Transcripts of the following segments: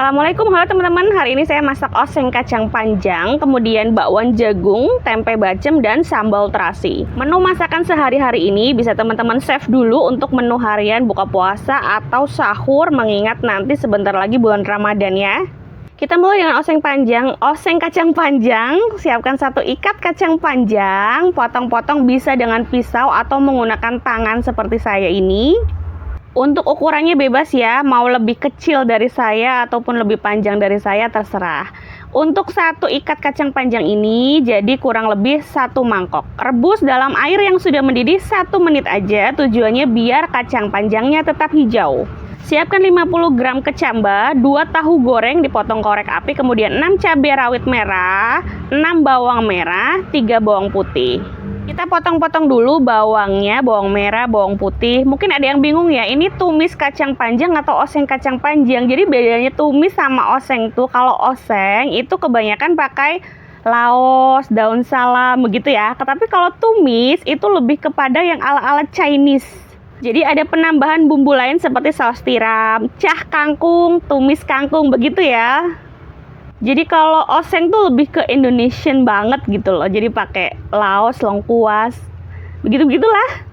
Assalamualaikum, halo teman-teman. Hari ini saya masak oseng kacang panjang, kemudian bakwan jagung, tempe bacem, dan sambal terasi. Menu masakan sehari-hari ini bisa teman-teman save dulu untuk menu harian buka puasa atau sahur, mengingat nanti sebentar lagi bulan Ramadan ya. Kita mulai dengan oseng panjang, oseng kacang panjang. Siapkan 1 ikat kacang panjang, potong-potong bisa dengan pisau atau menggunakan tangan seperti saya ini. Untuk ukurannya bebas ya, mau lebih kecil dari saya ataupun lebih panjang dari saya terserah. Untuk 1 ikat kacang panjang ini jadi kurang lebih 1 mangkok. Rebus dalam air yang sudah mendidih 1 menit aja, tujuannya biar kacang panjangnya tetap hijau. Siapkan 50 gram kecambah, 2 tahu goreng dipotong korek api, kemudian 6 cabai rawit merah, 6 bawang merah, 3 bawang putih. Kita potong-potong dulu bawangnya, bawang merah, bawang putih. Mungkin ada yang bingung ya, ini tumis kacang panjang atau oseng kacang panjang. Jadi bedanya tumis sama oseng tuh, kalau oseng itu kebanyakan pakai laos, daun salam begitu ya. Tetapi kalau tumis itu lebih kepada yang ala-ala Chinese. Jadi ada penambahan bumbu lain seperti saus tiram, cah kangkung, tumis kangkung begitu ya. Jadi kalau oseng tuh lebih ke Indonesian banget gitu loh. Jadi pakai laos, lengkuas, begitu-begitulah.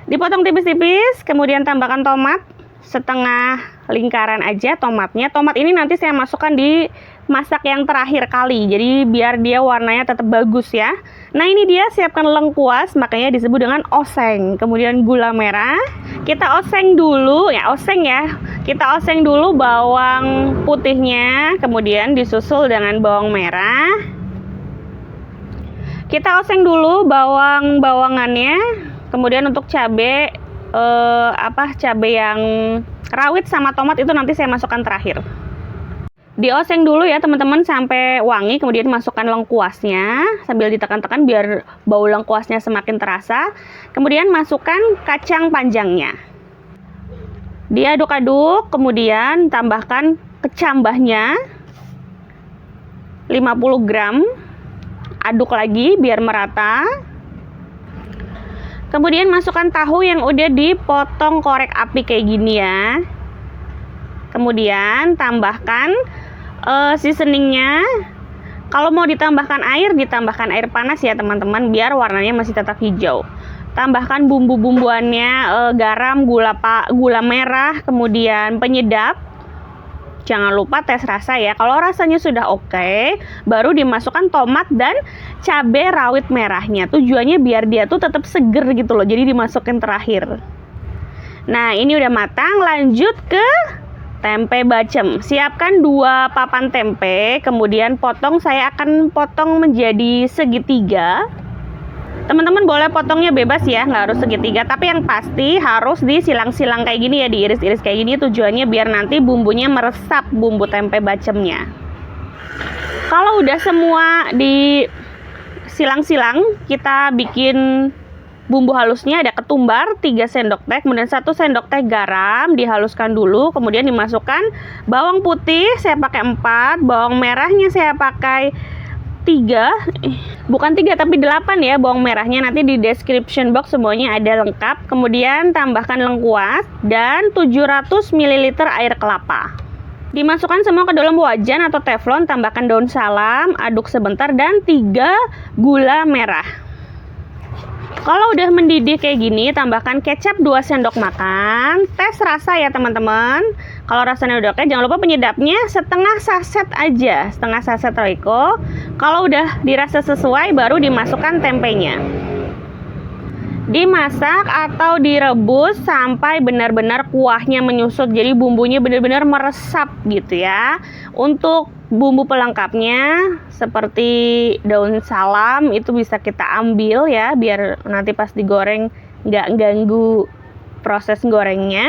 Dipotong tipis-tipis, kemudian tambahkan tomat setengah lingkaran aja tomatnya. Tomat ini nanti saya masukkan di masak yang terakhir kali. Jadi biar dia warnanya tetap bagus ya. Nah ini dia, siapkan lengkuas, makanya disebut dengan oseng. Kemudian gula merah. Kita oseng dulu ya, oseng ya. Kita oseng dulu bawang putihnya, kemudian disusul dengan bawang merah. Kita oseng dulu bawang-bawangannya. Kemudian untuk cabai cabai yang rawit sama tomat itu nanti saya masukkan terakhir. Dioseng dulu ya teman-teman sampai wangi, kemudian masukkan lengkuasnya sambil ditekan-tekan biar bau lengkuasnya semakin terasa. Kemudian masukkan kacang panjangnya. Diaduk-aduk, kemudian tambahkan kecambahnya 50 gram. Aduk lagi biar merata. Kemudian masukkan tahu yang udah dipotong korek api kayak gini ya. Kemudian tambahkan seasoningnya. Kalau mau ditambahkan air, ditambahkan air panas ya teman-teman, biar warnanya masih tetap hijau. Tambahkan bumbu-bumbuannya, garam, gula merah, kemudian penyedap. Jangan lupa tes rasa ya. Kalau rasanya sudah oke, baru dimasukkan tomat dan cabai rawit merahnya. Tujuannya biar dia tuh tetap seger gitu loh. Jadi dimasukin terakhir. Nah, ini udah matang, lanjut ke tempe bacem. Siapkan 2 papan tempe, kemudian saya akan potong menjadi segitiga. Teman-teman boleh potongnya bebas ya, nggak harus segitiga, tapi yang pasti harus disilang-silang kayak gini ya, diiris-iris kayak gini, tujuannya biar nanti bumbunya meresap, bumbu tempe bacemnya. Kalau udah semua disilang-silang, kita bikin bumbu halusnya. Ada ketumbar 3 sendok teh, kemudian 1 sendok teh garam, dihaluskan dulu, kemudian dimasukkan bawang putih, saya pakai 4, bawang merahnya saya pakai 3, bukan 3 tapi 8 ya bawang merahnya, nanti di description box semuanya ada lengkap. Kemudian tambahkan lengkuas dan 700 ml air kelapa. Dimasukkan semua ke dalam wajan atau teflon, tambahkan daun salam, aduk sebentar, dan 3 gula merah. Kalau udah mendidih kayak gini, tambahkan kecap 2 sendok makan. Tes rasa ya teman-teman. Kalau rasanya udah oke, jangan lupa penyedapnya setengah saset aja, setengah saset Royco. Kalau udah dirasa sesuai, baru dimasukkan tempenya. Dimasak atau direbus sampai benar-benar kuahnya menyusut, jadi bumbunya benar-benar meresap gitu ya. Untuk bumbu pelengkapnya seperti daun salam itu bisa kita ambil ya, biar nanti pas digoreng nggak ganggu proses gorengnya.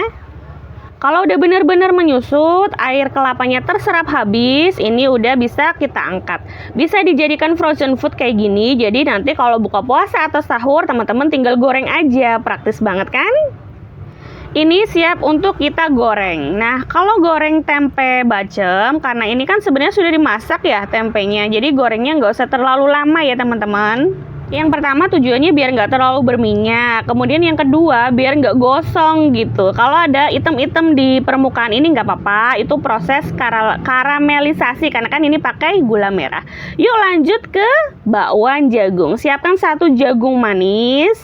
Kalau udah benar-benar menyusut, air kelapanya terserap habis, ini udah bisa kita angkat. Bisa dijadikan frozen food kayak gini, jadi nanti kalau buka puasa atau sahur, teman-teman tinggal goreng aja, praktis banget kan? Ini siap untuk kita goreng. Nah, kalau goreng tempe bacem, karena ini kan sebenarnya sudah dimasak ya tempenya, jadi gorengnya nggak usah terlalu lama ya teman-teman. Yang pertama tujuannya biar nggak terlalu berminyak. Kemudian yang kedua biar nggak gosong gitu. Kalau ada item-item di permukaan ini nggak apa-apa. Itu proses karamelisasi karena kan ini pakai gula merah. Yuk lanjut ke bakwan jagung. Siapkan 1 jagung manis.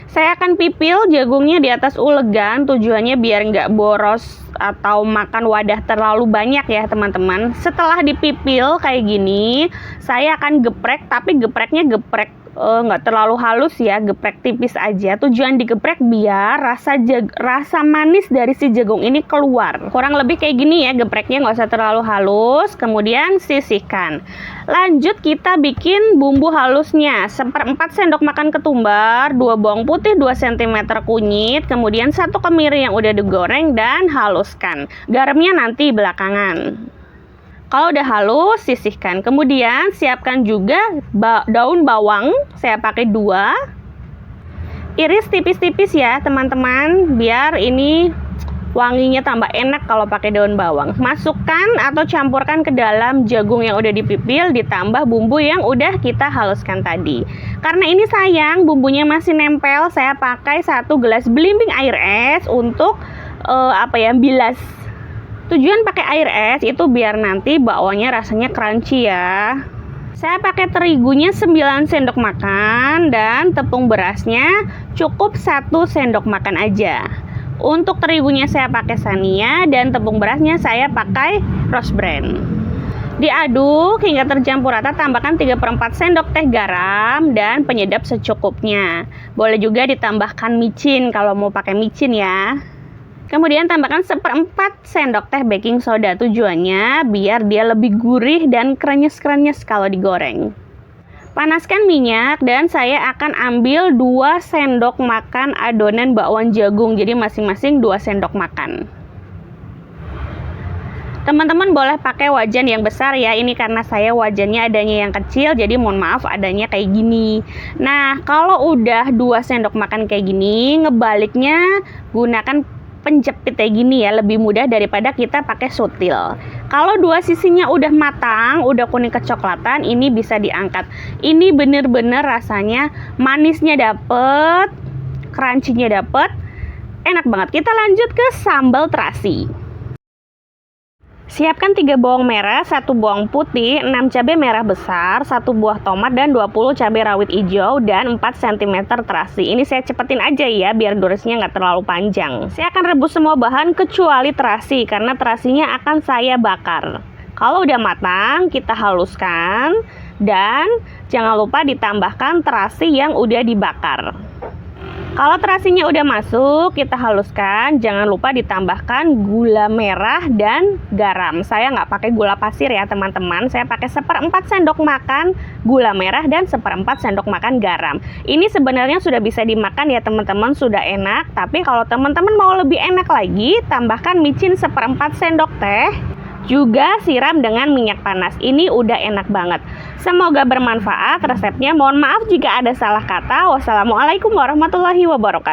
Saya akan pipil jagungnya di atas ulegan. Tujuannya biar nggak boros atau makan wadah terlalu banyak ya teman-teman. Setelah dipipil kayak gini, saya akan geprek, tapi gepreknya geprek nggak terlalu halus ya, geprek tipis aja. Tujuan digeprek biar rasa manis dari si jagung ini keluar. Kurang lebih kayak gini ya, gepreknya nggak usah terlalu halus. Kemudian sisihkan. Lanjut kita bikin bumbu halusnya. 1/4 sendok makan ketumbar, 2 bawang putih 2 cm kunyit, kemudian 1 kemiri yang udah digoreng dan haluskan. Garamnya nanti belakangan. Kalau udah halus, sisihkan. Kemudian siapkan juga daun bawang. Saya pakai 2. Iris tipis-tipis ya teman-teman, biar ini wanginya tambah enak kalau pakai daun bawang. Masukkan atau campurkan ke dalam jagung yang udah dipipil, ditambah bumbu yang udah kita haluskan tadi. Karena ini sayang bumbunya masih nempel, saya pakai 1 gelas belimbing air es untuk bilas. Tujuan pakai air es itu biar nanti bakwannya rasanya crunchy ya. Saya pakai terigunya 9 sendok makan dan tepung berasnya cukup 1 sendok makan aja. Untuk terigunya saya pakai Sania dan tepung berasnya saya pakai Rose Bran. Diaduk hingga tercampur rata, tambahkan 3/4 sendok teh garam dan penyedap secukupnya. Boleh juga ditambahkan micin kalau mau pakai micin ya. Kemudian tambahkan 1/4 sendok teh baking soda. Tujuannya biar dia lebih gurih dan krenyes-krenyes kalau digoreng. Panaskan minyak dan saya akan ambil 2 sendok makan adonan bakwan jagung. Jadi masing-masing 2 sendok makan. Teman-teman boleh pakai wajan yang besar ya. Ini karena saya wajannya adanya yang kecil, jadi mohon maaf adanya kayak gini. Nah, kalau udah 2 sendok makan kayak gini, ngebaliknya gunakan penjepit kayak gini ya, lebih mudah daripada kita pakai sutil. Kalau 2 sisinya udah matang, udah kuning kecoklatan, ini bisa diangkat. Ini bener-bener rasanya manisnya dapet, crunchy-nya dapet, enak banget. Kita lanjut ke sambal terasi. Siapkan 3 bawang merah, 1 bawang putih, 6 cabai merah besar, 1 buah tomat, dan 20 cabai rawit hijau, dan 4 cm terasi. Ini saya cepetin aja ya, biar durasinya nggak terlalu panjang. Saya akan rebus semua bahan kecuali terasi, karena terasinya akan saya bakar. Kalau udah matang, kita haluskan, dan jangan lupa ditambahkan terasi yang udah dibakar. Kalau terasinya udah masuk, kita haluskan. Jangan lupa ditambahkan gula merah dan garam. Saya nggak pakai gula pasir ya teman-teman. Saya pakai 1/4 sendok makan gula merah dan 1/4 sendok makan garam. Ini sebenarnya sudah bisa dimakan ya teman-teman, sudah enak. Tapi kalau teman-teman mau lebih enak lagi, tambahkan micin 1/4 sendok teh. Juga siram dengan minyak panas. Ini udah enak banget. Semoga bermanfaat resepnya. Mohon maaf jika ada salah kata. Wassalamualaikum warahmatullahi wabarakatuh.